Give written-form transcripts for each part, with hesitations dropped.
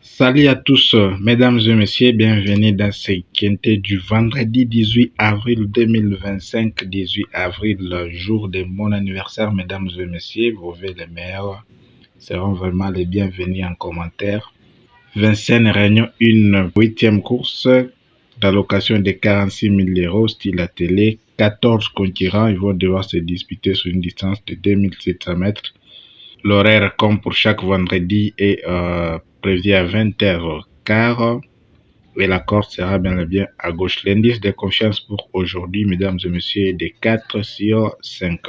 Salut à tous, mesdames et messieurs, bienvenue dans ce quintet du vendredi 18 avril 2025, 18 avril, le jour de mon anniversaire, mesdames et messieurs. Vous voyez, les meilleurs seront vraiment les bienvenus en commentaire. Vincennes réunion une huitième course d'allocation de 46 000 euros, style à télé. 14 concurrents, ils vont devoir se disputer sur une distance de 2700 mètres. L'horaire, comme pour chaque vendredi, est prévu à 20h15 et la corde sera bien et bien à gauche. L'indice de confiance pour aujourd'hui, mesdames et messieurs, est de 4 sur 5.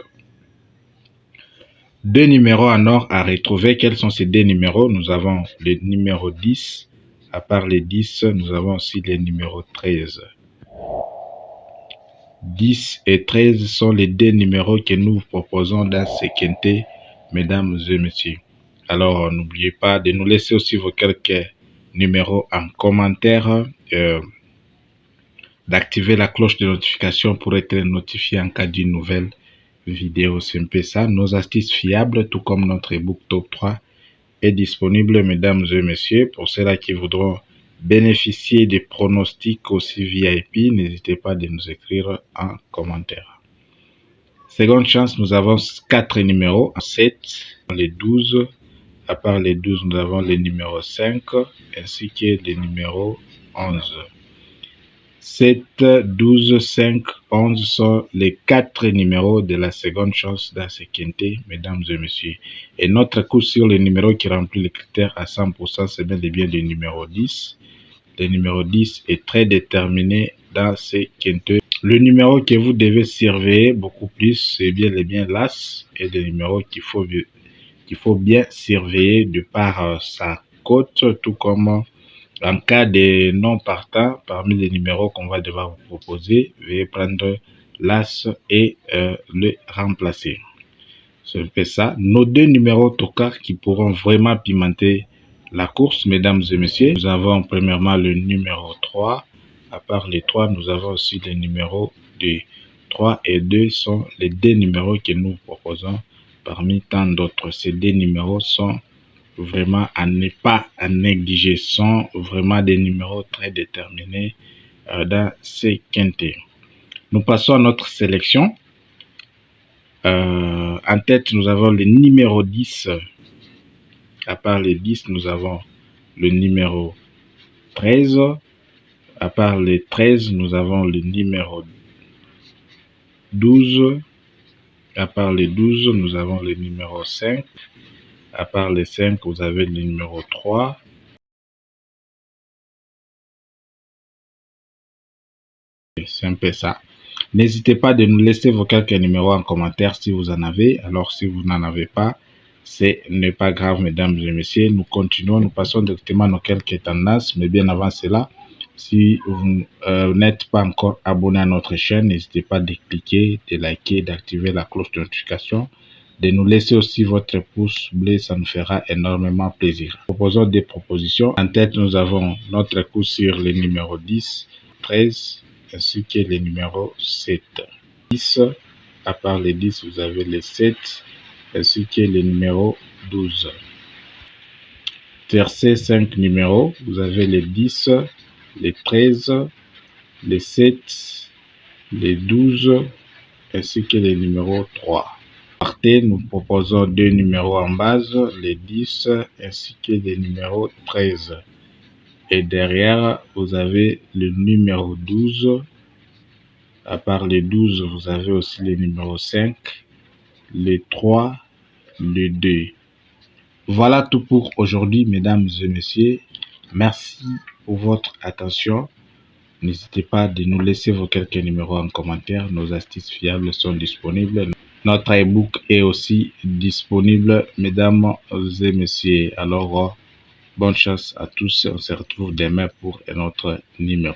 Deux numéros en or à retrouver. Quels sont ces deux numéros? Nous avons le numéro 10. À part les 10, nous avons aussi le numéro 13. 10 et 13 sont les deux numéros que nous proposons dans ce quintet, mesdames et messieurs. Alors, n'oubliez pas de nous laisser aussi vos quelques numéros en commentaire, d'activer la cloche de notification pour être notifié en cas d'une nouvelle vidéo. C'est un peu ça. Nos astuces fiables, tout comme notre ebook Top 3, est disponible, mesdames et messieurs. Pour ceux-là qui voudront bénéficier des pronostics aussi VIP, n'hésitez pas de nous écrire en commentaire. Seconde chance, nous avons 4 numéros, 7, les 12. À part les 12, nous avons les numéros 5 ainsi que les numéros 11. 7, 12, 5, 11 sont les 4 numéros de la seconde chance dans ce quintet, mesdames et messieurs. Et notre coup sur le numéro qui remplit les critères à 100%, c'est bien et bien le numéro 10. Le numéro 10 est très déterminé dans ce quintet. Le numéro que vous devez surveiller beaucoup plus, c'est bien et bien l'As et le numéro qu'il faut bien surveiller de par sa cote, tout comme en cas de non partant, parmi les numéros qu'on va devoir vous proposer, veuillez prendre l'As et le remplacer. C'est un peu ça. Nos deux numéros tocards qui pourront vraiment pimenter la course, mesdames et messieurs. Nous avons premièrement le numéro 3. À part les 3, nous avons aussi les numéros 2. 3 et 2 sont les deux numéros que nous proposons parmi tant d'autres. Ces deux numéros sont vraiment à ne pas négliger, sont vraiment des numéros très déterminés dans ces quintets. Nous passons à notre sélection. En tête, nous avons le numéro 10. À part les 10, nous avons le numéro 13. À part les 13, nous avons le numéro 12. À part les 12, nous avons le numéro 5. À part les 5, vous avez le numéro 3. C'est un peu ça. N'hésitez pas de nous laisser vos quelques numéros en commentaire si vous en avez. Alors, si vous n'en avez pas, ce n'est pas grave, mesdames et messieurs. Nous continuons, nous passons directement à nos quelques tendances. Mais bien avant cela, si vous n'êtes pas encore abonné à notre chaîne, n'hésitez pas de cliquer, de liker, d'activer la cloche de notification, de nous laisser aussi votre pouce bleu, ça nous fera énormément plaisir. Nous proposons des propositions. En tête, nous avons notre coup sur les numéros 10, 13, ainsi que les numéros 7. 10, à part les 10, vous avez les 7, ainsi que les numéros 12. Tercé 5 numéros, vous avez les 10, les 13, les 7, les 12, ainsi que les numéros 3. Partez, nous proposons deux numéros en base, les 10, ainsi que les numéros 13. Et derrière, vous avez le numéro 12. À part les 12, vous avez aussi les numéros 5, les 3, les 2. Voilà tout pour aujourd'hui, mesdames et messieurs. Merci pour votre attention. N'hésitez pas de nous laisser vos quelques numéros en commentaire. Nos astuces fiables sont disponibles. Notre ebook est aussi disponible, mesdames et messieurs. Alors, bonne chance à tous. On se retrouve demain pour un autre numéro.